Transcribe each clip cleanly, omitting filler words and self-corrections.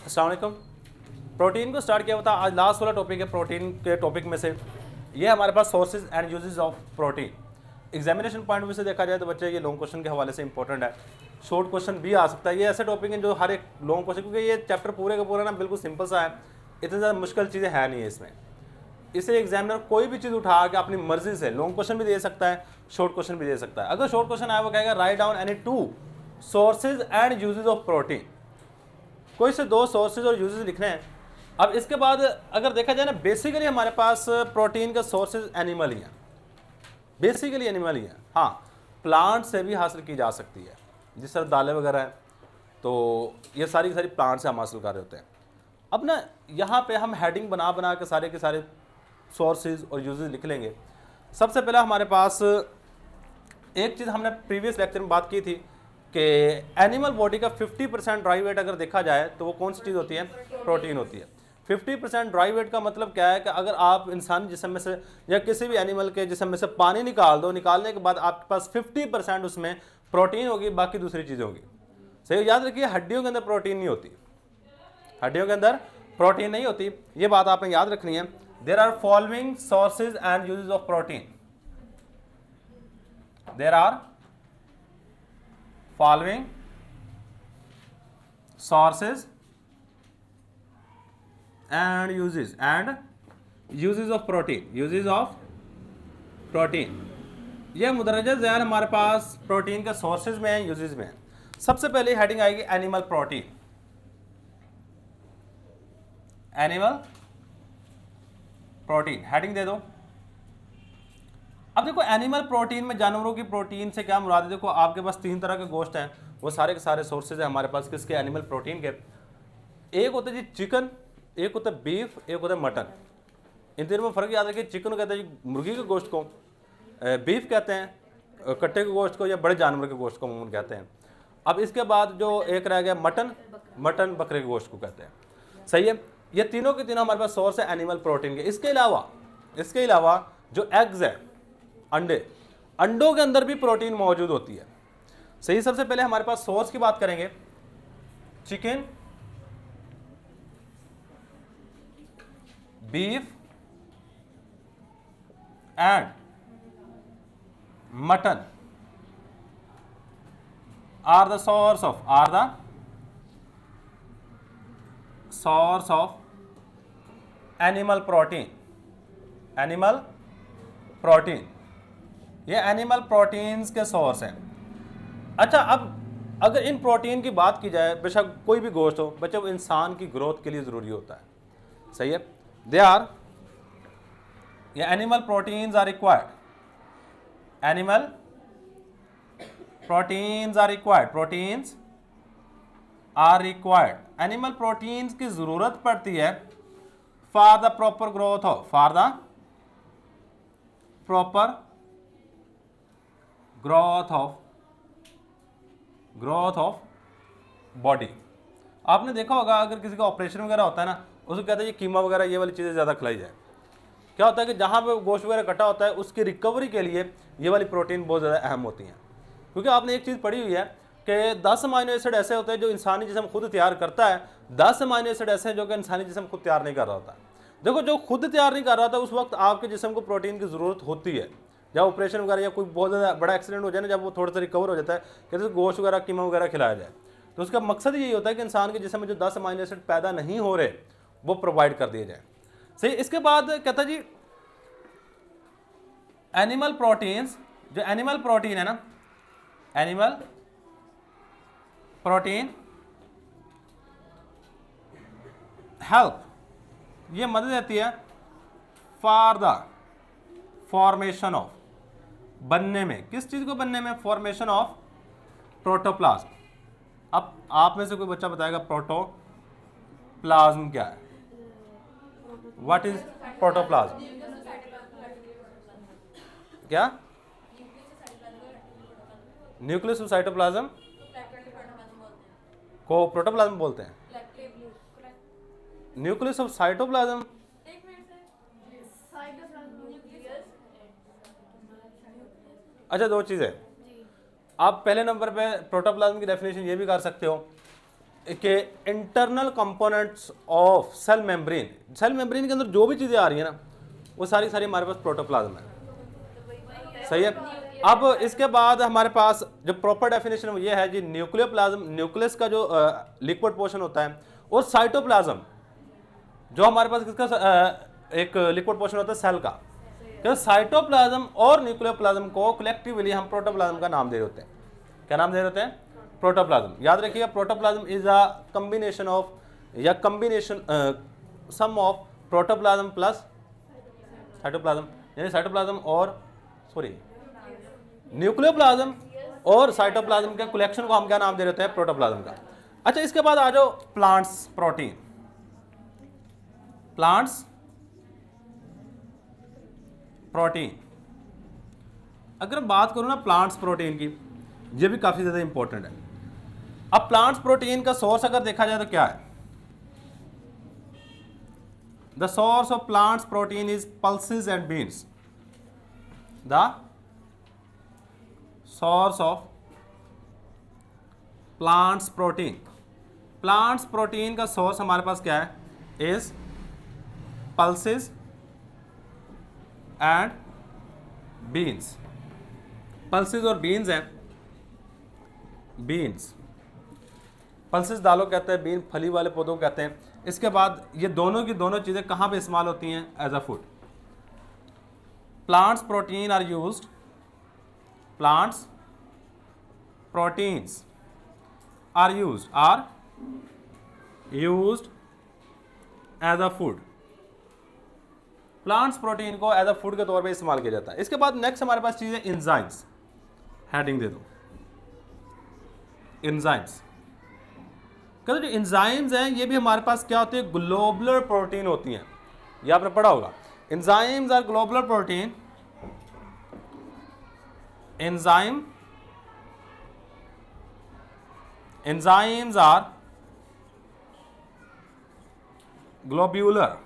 अस्सलाम वालेकुम। प्रोटीन को स्टार्ट किया हुआ था, आज लास्ट वाला टॉपिक है प्रोटीन के टॉपिक में से। ये हमारे पास sources and uses of protein. Examination point of view से देखा जाए तो बच्चे ये लॉन्ग क्वेश्चन के हवाले से इंपॉर्टेंट है, शॉर्ट क्वेश्चन भी आ सकता है। ये ऐसे टॉपिक हैं जो हर एक लॉन्ग क्वेश्चन, क्योंकि ये चैप्टर पूरे का पूरा ना बिल्कुल सिंपल सा है, इतनी ज़्यादा मुश्किल चीज़ें है नहीं है इसमें। इसलिए एग्जामिनर कोई भी चीज़ उठा के अपनी मर्जी से लॉन्ग क्वेश्चन भी दे सकता है, शॉर्ट क्वेश्चन भी दे सकता है। अगर शॉर्ट क्वेश्चन आया वो कहेगा write down any two sources and uses of protein, कोई से दो सोर्सेज और यूजेज लिखने हैं। अब इसके बाद अगर देखा जाए ना, बेसिकली हमारे पास प्रोटीन का सोर्सेज एनिमल ही हैं, बेसिकली एनिमल ही हैं। हाँ, प्लांट से भी हासिल की जा सकती है, जिस तरह दालें वगैरह हैं, तो ये सारी की सारी प्लांट से हम हासिल कर रहे होते हैं। अब ना यहाँ पे हम हेडिंग बना बना के सारे के सारे सोर्सेज और यूजेज लिख लेंगे। सबसे पहला हमारे पास एक चीज़ हमने प्रीवियस लेक्चर में बात की थी कि एनिमल बॉडी का 50% ड्राई वेट अगर देखा जाए तो वो कौन सी चीज़ होती है? प्रोटीन होती है। 50% ड्राई वेट का मतलब क्या है कि अगर आप इंसानी जिस्म में से या किसी भी एनिमल के जिस्म में से पानी निकाल दो, निकालने के बाद आपके पास 50% उसमें प्रोटीन होगी, बाकी दूसरी चीज़ें होगी। सही याद रखिए, हड्डियों के अंदर प्रोटीन नहीं होती, हड्डियों के अंदर प्रोटीन नहीं होती, ये बात आपने याद रखनी है। There are following sources and uses of protein, there are following sources and uses of protein, uses of protein। ये मुदरजा ज़ैन हमारे पास प्रोटीन के सोर्सेज में है, यूजेस में है। सबसे पहले हेडिंग आएगी animal protein, animal protein heading दे दो। अब देखो, एनिमल प्रोटीन में जानवरों की प्रोटीन से क्या मुराद है? देखो, आपके पास 3 तरह के गोश्त हैं, वो सारे के सारे सोर्सेज हैं हमारे पास किसके? एनिमल प्रोटीन के। एक होता है जी चिकन, एक होता है बीफ, एक होता है मटन। इन तीनों में फ़र्क याद रखिए। चिकन कहते हैं जी मुर्गी के गोश्त को, बीफ कहते हैं कट्टे के गोश्त को, या बड़े जानवर के गोश्त को अमूमन कहते हैं। अब इसके बाद जो एक रह गया मटन, मटन बकरे के गोश्त को कहते हैं। सही है, ये तीनों के तीनों हमारे पास सोर्स है एनिमल प्रोटीन के। इसके अलावा जो एग्स है, अंडे, अंडों के अंदर भी प्रोटीन मौजूद होती है। सही, सबसे पहले हमारे पास सोर्स की बात करेंगे, chicken, beef and mutton are the source of animal protein. ये एनिमल प्रोटीन्स के सोर्स हैं। अच्छा, अब अगर इन प्रोटीन की बात की जाए, बेशक कोई भी गोश्त हो बच्चे, वो इंसान की ग्रोथ के लिए ज़रूरी होता है। सही है, ये animal proteins are required, animal proteins are required. Animal proteins की ज़रूरत पड़ती है for the proper growth of body. आपने देखा होगा, अगर किसी का ऑपरेशन वगैरह होता है ना, उसको कहते हैं ये कीमा वगैरह ये वाली चीज़ें ज़्यादा खिलाई जाए। क्या होता है कि जहाँ पे गोश्त वगैरह कटा होता है, उसकी रिकवरी के लिए ये वाली प्रोटीन बहुत ज़्यादा अहम होती हैं। क्योंकि आपने एक चीज़ पढ़ी हुई है कि 10 अमीनो एसिड ऐसे होते हैं जो इंसानी जिस्म खुद तैयार करता है, 10 अमीनो एसिड ऐसे हैं जो कि इंसानी जिस्म खुद तैयार नहीं कर रहा होता। देखो, जो खुद तैयार नहीं कर रहा था, उस वक्त आपके जिस्म को प्रोटीन की ज़रूरत होती है। जब ऑपरेशन वगैरह या कोई बहुत ज़्यादा बड़ा एक्सीडेंट हो जाए ना, जब वो थोड़ा सा रिकवर हो जाता है, कहते हैं गोश्त वगैरह कीमा वगैरह खिलाया जाए, तो उसका मकसद यही होता है कि इंसान के जिस्म में जो 10 अमीनो एसिड पैदा नहीं हो रहे वो प्रोवाइड कर दिए जाए। सही, इसके बाद कहता जी एनिमल प्रोटीन्स, जो एनिमल प्रोटीन है ना, एनिमल प्रोटीन हेल्प, ये मदद देती है फॉर द फॉर्मेशन ऑफ, बनने में, किस चीज़ को बनने में? Formation of protoplasm. अब आप में से कोई बच्चा बताएगा प्रोटोप्लाज्म क्या है? What is protoplasm? क्या? न्यूक्लियस ऑफ साइटोप्लाज्म को प्रोटोप्लाज्म बोलते हैं। न्यूक्लियस ऑफ साइटोप्लाज्म, अच्छा, 2 चीज़ें। आप पहले नंबर पे प्रोटोप्लाज्म की डेफिनेशन ये भी कर सकते हो, के internal components of cell membrane, cell membrane के अंदर जो भी चीज़ें आ रही है ना वो सारी सारी हमारे पास प्रोटोप्लाज्म है, सही है। अब इसके बाद हमारे पास जो प्रॉपर डेफिनेशन वो ये है जी, न्यूक्लियोप्लाज्म, न्यूक्लियस का जो लिक्विड पोर्शन होता है, और साइटोप्लाज्म जो हमारे पास किसका एक लिक्विड पोर्शन होता है सेल का। तो साइटोप्लाज्म और न्यूक्लियोप्लाज्म को कलेक्टिवली हम प्रोटोप्लाज्म का नाम दे रहे होते हैं। क्या नाम दे रहे होते हैं? प्रोटोप्लाज्म। याद रखिएगा, protoplasm is a combination of या combination sum of protoplasm plus cytoplasm, यानी साइटोप्लाज्म और सॉरी न्यूक्लियोप्लाज्म और साइटोप्लाज्म के कलेक्शन को हम क्या नाम दे रहे हैं? प्रोटोप्लाज्म का। अच्छा, इसके बाद आ जाओ प्लांट्स प्रोटीन। प्लांट्स प्रोटीन, अगर बात करूं ना प्लांट्स प्रोटीन की, ये भी काफी ज्यादा इंपॉर्टेंट है। अब प्लांट्स प्रोटीन का सोर्स अगर देखा जाए तो क्या है? The source of plants protein is pulses and beans. The source of plants protein, plants protein का सोर्स हमारे पास क्या है? Is pulses and beans. Pulses और बीन्स हैं। बीन्स, पल्सेस दालों कहते हैं, बीन फली वाले पौधों को कहते हैं। इसके बाद ये दोनों की दोनों चीज़ें कहाँ पे इस्तेमाल होती हैं? As a food. Plants protein are used, plants proteins are used as a food. Plants protein को एज अ फूड के तौर पे इस्तेमाल किया जाता है। इसके बाद नेक्स्ट हमारे पास चीज़ है एंजाइम्स। हेडिंग दे दो, एंजाइम्स। कहते जो एंजाइम्स हैं ये भी हमारे पास क्या होती है? ग्लोबुलर प्रोटीन होती हैं। ये आपने पढ़ा होगा, enzymes are globular protein. Enzymes are globular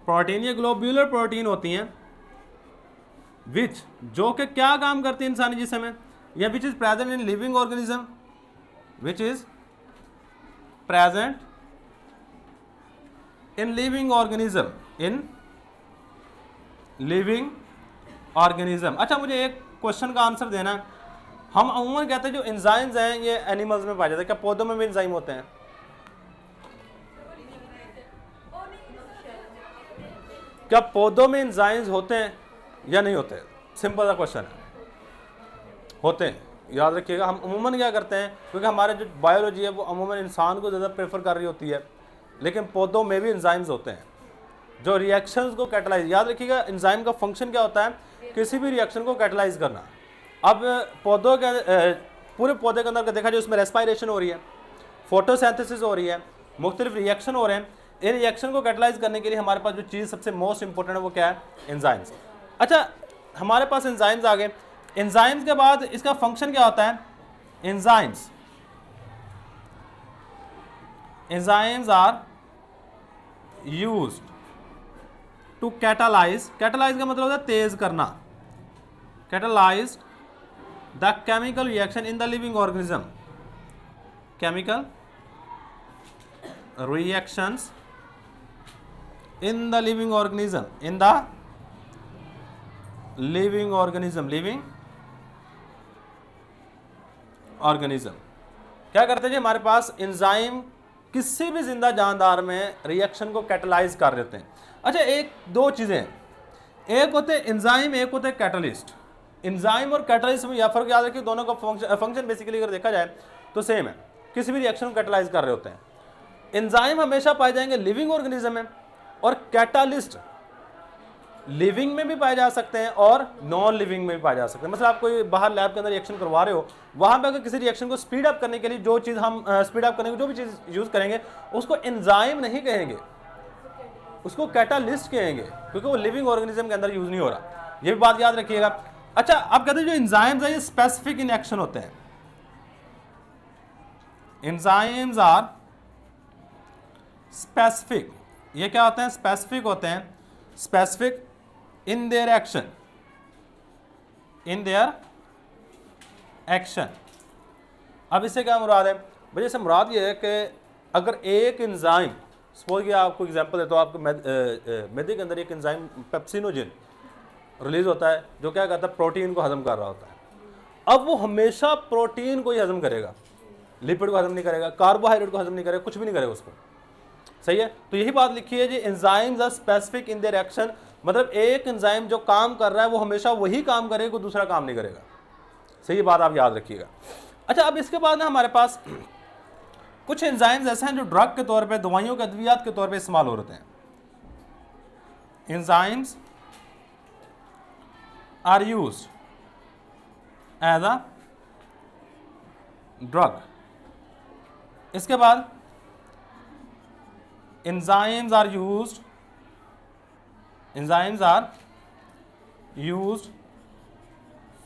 protein. ये ग्लोब्यूलर प्रोटीन होती हैं विच, जो कि क्या काम करती है इंसानी जिस्म में? या which is present in living organism, which is present in living organism, in living organism. अच्छा, मुझे एक क्वेश्चन का आंसर देना है। हम अमूमन कहते हैं जो एंजाइम्स हैं ये एनिमल्स में पाए जाते हैं, क्या पौधों में भी एंजाइम होते हैं? क्या पौधों में एंजाइम्स होते हैं या नहीं होते? सिंपल सा क्वेश्चन है। होते हैं, याद रखिएगा। हम अमूमन क्या करते हैं, क्योंकि हमारे जो बायोलॉजी है वो अमूमन इंसान को ज़्यादा प्रेफर कर रही होती है, लेकिन पौधों में भी एंजाइम्स होते हैं जो रिएक्शंस को कैटलाइज। याद रखिएगा, एंजाइम का फंक्शन क्या होता है? किसी भी रिएक्शन को कैटलाइज करना। अब पौधों के पूरे पौधे के अंदर देखा जाए उसमें रेस्पायरेशन हो रही है, फोटोसिंथेसिस हो रही है, मुख्तलिफ रिएक्शन हो रहे हैं। इन रिएक्शन को कैटलाइज करने के लिए हमारे पास जो चीज़ सबसे मोस्ट इंपॉर्टेंट है वो क्या है? एंजाइम्स। अच्छा, हमारे पास एंजाइम्स आ गए। एंजाइम्स के बाद इसका फंक्शन क्या होता है? Enzymes are used to catalyse. Catalyse का मतलब होता है तेज करना। Catalyse the chemical reaction in the living organism. Chemical reactions in the living organism, in the living organism, living organism। क्या करते हैं जी? हमारे पास एंजाइम किसी भी जिंदा जानदार में रिएक्शन को कैटलाइज कर देते हैं। अच्छा, एक दो चीज़ें हैं, एक होते हैं एंजाइम, एक होते हैं कैटलिस्ट। एंजाइम और कैटलिस्ट में यह फर्क याद रखिए, दोनों का फंक्शन बेसिकली अगर देखा जाए तो सेम है, किसी भी रिएक्शन को कैटलाइज कर रहे होते हैं। एंजाइम हमेशा पाए जाएंगे लिविंग ऑर्गेनिज्म में, और कैटालिस्ट लिविंग में भी पाए जा सकते हैं और नॉन लिविंग में भी पाए जा सकते हैं। मतलब आप कोई बाहर लैब के अंदर रिएक्शन करवा रहे हो, वहां पे अगर किसी रिएक्शन को स्पीड अप करने के लिए जो चीज़ हम स्पीड अप करने की जो भी चीज़ यूज़ करेंगे उसको एंजाइम नहीं कहेंगे, उसको कैटालिस्ट कहेंगे, क्योंकि वो लिविंग ऑर्गेनिज्म के अंदर यूज़ नहीं हो रहा। ये भी बात याद रखिएगा। अच्छा, आप कहते हैं जो एंजाइम्स है ये स्पेसिफिक इन एक्शन होते हैं। Enzymes are specific. ये क्या होते हैं? स्पेसिफिक होते हैं। Specific in their action, in their action. अब इससे क्या मुराद है? भाई जैसे मुराद ये है कि अगर एक एंजाइम, सपोज कि आपको एग्जांपल देता हूँ, आपको मैदे के अंदर एक एंजाइम पेप्सिनोजेन रिलीज होता है जो क्या करता है, प्रोटीन को हजम कर रहा होता है। अब वो हमेशा प्रोटीन को ही हजम करेगा, लिपिड को हजम नहीं करेगा, कार्बोहाइड्रेट को हजम नहीं करेगा, कुछ भी नहीं करेगा उसको। सही है, तो यही बात लिखी है जी, enzymes are specific in their action, मतलब एक एंजाइम जो काम कर रहा है वो हमेशा वही काम करेगा, कोई दूसरा काम नहीं करेगा। सही बात आप याद रखिएगा। अच्छा, अब इसके बाद ना हमारे पास कुछ एंजाइम्स ऐसे हैं जो ड्रग के तौर पे, दवाइयों के अद्वियात के तौर पे इस्तेमाल हो रहे हैं। Enzymes are used as a drug. इसके बाद enzymes are used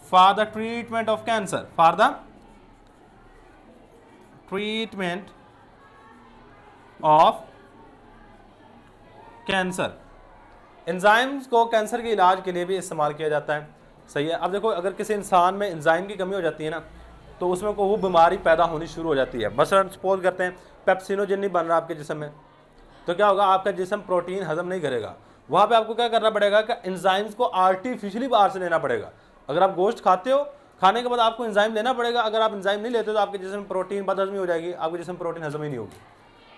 for the treatment of cancer, for the treatment of cancer। Enzymes को कैंसर के इलाज के लिए भी इस्तेमाल किया जाता है। सही है, अब देखो अगर किसी इंसान में एंजाइम की कमी हो जाती है ना, तो उसमें को वो बीमारी पैदा होनी शुरू हो जाती है। मसलन सपोज करते हैं पेप्सिनोजेन नहीं बन रहा आपके जिस्म में, तो क्या होगा, आपका जिस्म प्रोटीन हजम नहीं करेगा। वहाँ पे आपको क्या करना पड़ेगा कि एंजाइम्स को आर्टिफिशियली बाहर से लेना पड़ेगा। अगर आप गोश्त खाते हो, खाने के बाद आपको एंजाइम लेना पड़ेगा। अगर आप एंजाइम नहीं लेते तो आपके जिस्म में प्रोटीन बदहजमी हो जाएगी, आपके जिस्म में प्रोटीन हजम ही नहीं होगी।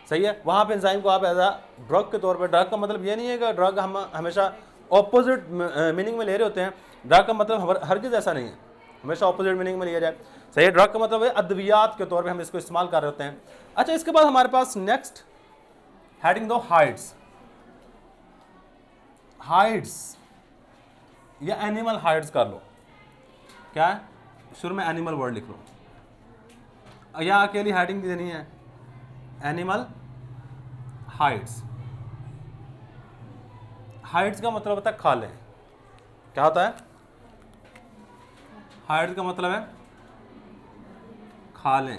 सही है, वहाँ पे एंजाइम को आप एज अ ड्रग के तौर पर, ड्रग का मतलब ये नहीं है कि ड्रग हम हमेशा ऑपोजिट मीनिंग में ले रहे होते हैं। ड्रग का मतलब हरगिज़ ऐसा नहीं है, हमेशा ऑपोजिट मीनिंग में लिया जाए। सही है, ड्रग का मतलब है अद्वियात के तौर पर हम इसको इस्तेमाल कर रहे होते हैं। अच्छा, इसके बाद हमारे पास नेक्स्ट हेडिंग दो हाइड्स। हाइड्स या एनिमल हाइड्स कर लो, क्या है, शुरू में एनिमल वर्ड लिख लो, या अकेली हेडिंग देनी है, एनिमल हाइड्स। हाइड्स का मतलब होता है खाले। क्या होता है, हाइड्स का मतलब है खाले।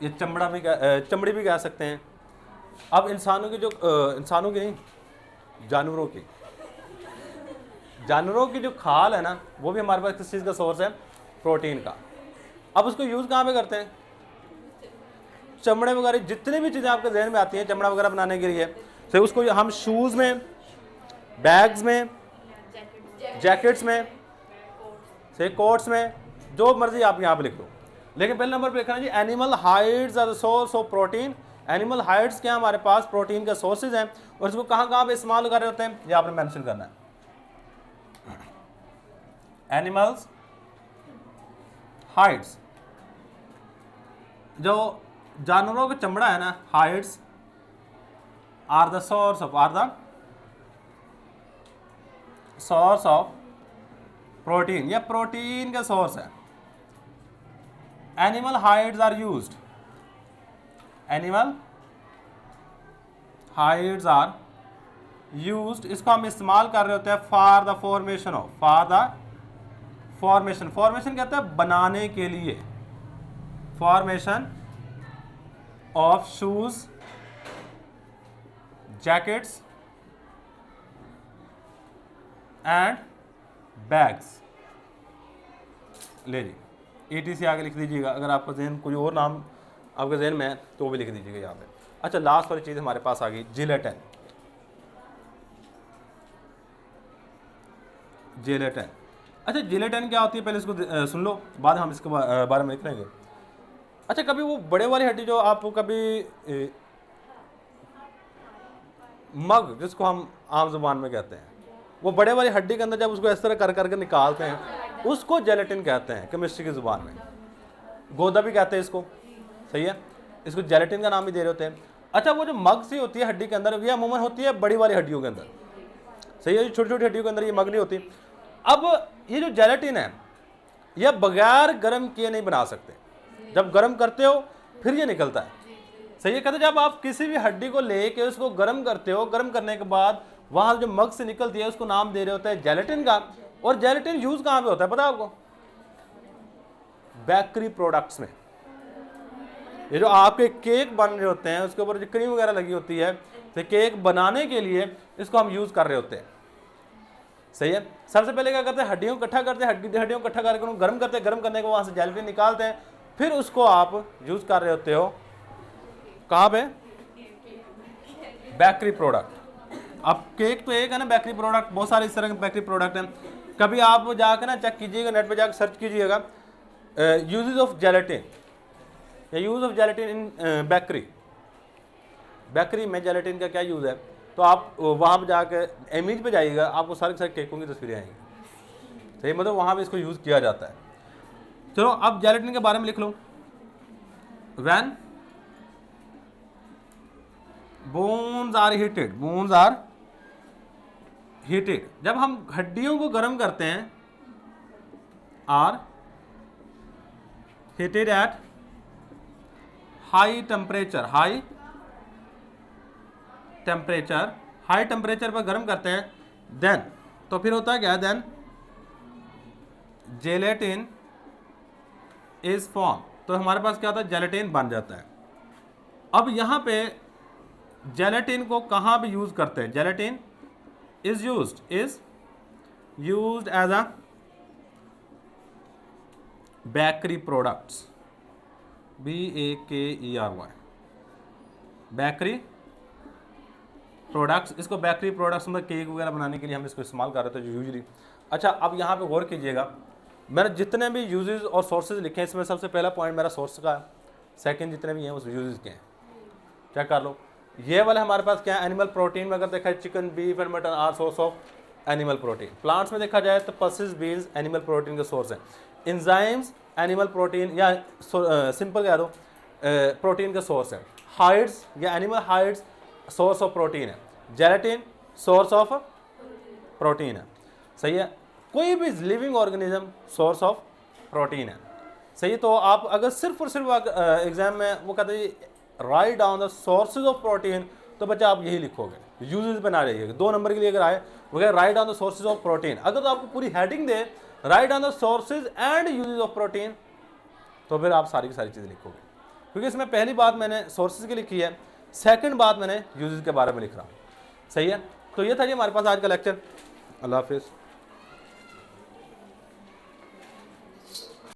ये चमड़ी भी कह सकते हैं। अब इंसानों की नहीं, जानवरों की जो खाल है ना, वो भी हमारे पास किस चीज़ का सोर्स है, प्रोटीन का। अब उसको यूज़ कहाँ पे करते हैं, चमड़े वगैरह, जितनी भी चीज़ें आपके जहन में आती हैं चमड़ा वगैरह बनाने के लिए। तो उसको हम शूज़ में, बैग्स में, जैकेट्स में, से कोट्स में, जो मर्जी आप यहाँ पे लिख लो। लेकिन पहले नंबर पे लिखना जी, animal hides are the source of protein. Animal hides क्या हमारे पास प्रोटीन के सोर्सेज हैं, और इसको कहाँ कहाँ पे इस्तेमाल कर रहे होते हैं, ये आपने मेंशन करना है। एनिमल्स हाइड्स, जो जानवरों का चमड़ा है ना, hides are the source of protein, या प्रोटीन का सोर्स है। Animal hides are used, animal hides are used, इसको हम इस्तेमाल कर रहे होते हैं for the formation of, formation कहते हैं बनाने के लिए, formation of shoes, jackets and bags. ले जी, ET से आगे लिख दीजिएगा। अगर आपका जहन कोई और नाम आपके जहन में है तो वो भी लिख दीजिएगा यहाँ पे। अच्छा, लास्ट वाली चीज़ हमारे पास आ गई, जिलेटिन। जिलेटिन, अच्छा जिलेटिन क्या होती है पहले इसको सुन लो, बाद हम इसके बारे में लिख लेंगे। अच्छा, कभी वो बड़े वाली हड्डी जो आपको कभी मग, जिसको हम आम जुबान में कहते हैं, वो बड़े वाली हड्डी के अंदर जब उसको इस तरह कर करके निकालते हैं, उसको जेलेटिन कहते हैं केमिस्ट्री की ज़ुबान में। गोदा भी कहते हैं इसको। सही है, इसको जेलेटिन का नाम भी दे रहे होते हैं। अच्छा, वो जो मग सी होती है हड्डी के अंदर, ये अमूमन होती है बड़ी वाली हड्डियों के अंदर। सही है, छोटी छोटी हड्डियों के अंदर ये मग नहीं होती। अब ये जो जेलेटिन है, यह बगैर गर्म किए नहीं बना सकते, जब गर्म करते हो फिर ये निकलता है। सही है, कहते जब आप किसी भी हड्डी को लेके उसको गर्म करते हो, गर्म करने के बाद वहाँ जो मग से निकलती है उसको नाम दे रहे होते हैं जेलेटिन का। और जेलेटिन यूज कहाँ पे होता है पता है आपको, बेकरी प्रोडक्ट्स में। ये जो आपके केक बन रहे होते हैं उसके ऊपर जो क्रीम वगैरह लगी होती है, तो केक बनाने के लिए इसको हम यूज कर रहे होते हैं। सही है, सबसे पहले क्या करते हैं, हड्डियों को इकट्ठा करते हैं, हड्डियों को इकट्ठा करके उनको गर्म करते हैं, गर्म करने के वहाँ से जेलेटिन निकालते हैं, फिर उसको आप यूज़ कर रहे होते हो कहाँ पे, बेकरी प्रोडक्ट। अब केक तो एक है ना बेकरी प्रोडक्ट, बहुत सारे इस तरह के बेकरी प्रोडक्ट हैं। कभी आप जाकर ना चेक कीजिएगा, नेट पे जाकर सर्च कीजिएगा यूजेस ऑफ जेलेटिन या use of gelatin in bakery, bakery में जेलेटिन का क्या यूज़ है, तो आप वहाँ पर जाकर इमेज पे जाइएगा, आपको सारे केकों की तस्वीरें आएंगी। सही, मतलब वहाँ पे इसको यूज़ किया जाता है। चलो अब जेलेटिन के बारे में लिख लो। When bones are heated, bones are heated, जब हम हड्डियों को गर्म करते हैं, are heated at high temperature, high temperature, high temperature पर गर्म करते हैं, देन तो फिर होता है क्या, देन जेलेटिन इज फॉर्म, तो हमारे पास क्या होता है, जेलेटिन बन जाता है। अब यहाँ पे जेलेटिन को कहाँ भी यूज करते हैं, gelatin is used as a bakery products, BAKERY, bakery products. इसको बेकरी प्रोडक्ट्स में केक वगैरह बनाने के लिए हम इसको इस्तेमाल कर रहे थे यूजली। अच्छा, अब यहाँ पे गौर कीजिएगा, मैंने जितने भी यूजेस और सोर्सेज लिखे हैं, इसमें सबसे पहला पॉइंट मेरा सोर्स का है, सेकंड जितने भी हैं उस यूजेस के हैं। चेक कर लो, ये वाले हमारे पास क्या है, एनिमल प्रोटीन में अगर देखा है chicken, beef and mutton are source of animal protein. Plants में देखा जाए तो पल्सेस, बीन्स एनिमल प्रोटीन के सोर्स हैं। इंजाइम्स एनिमल प्रोटीन या सिंपल कह दो प्रोटीन का सोर्स है। हाइड्स या animal hides source of protein है। जेलेटिन सोर्स ऑफ प्रोटीन है। सही है, कोई भी living organism source of protein है। सही है, तो आप अगर सिर्फ और सिर्फ एग्जाम में वो कहते हैं write down the sources of protein, तो बच्चा आप यही लिखोगे, यूजेस पे ना रहिएगा। 2 नंबर के लिए अगर आए वगैरह write down the sources of protein, अगर तो आपको पूरी heading they write down the sources and uses of protein, तो फिर आप सारी की सारी चीज़ें लिखोगे। क्योंकि इसमें पहली बात मैंने सोर्सेज की लिखी है, सेकंड बात मैंने यूजेस के बारे में लिख रहा हूँ। सही है, तो ये था जी हमारे पास आज का लेक्चर। अल्लाह हाफिज़।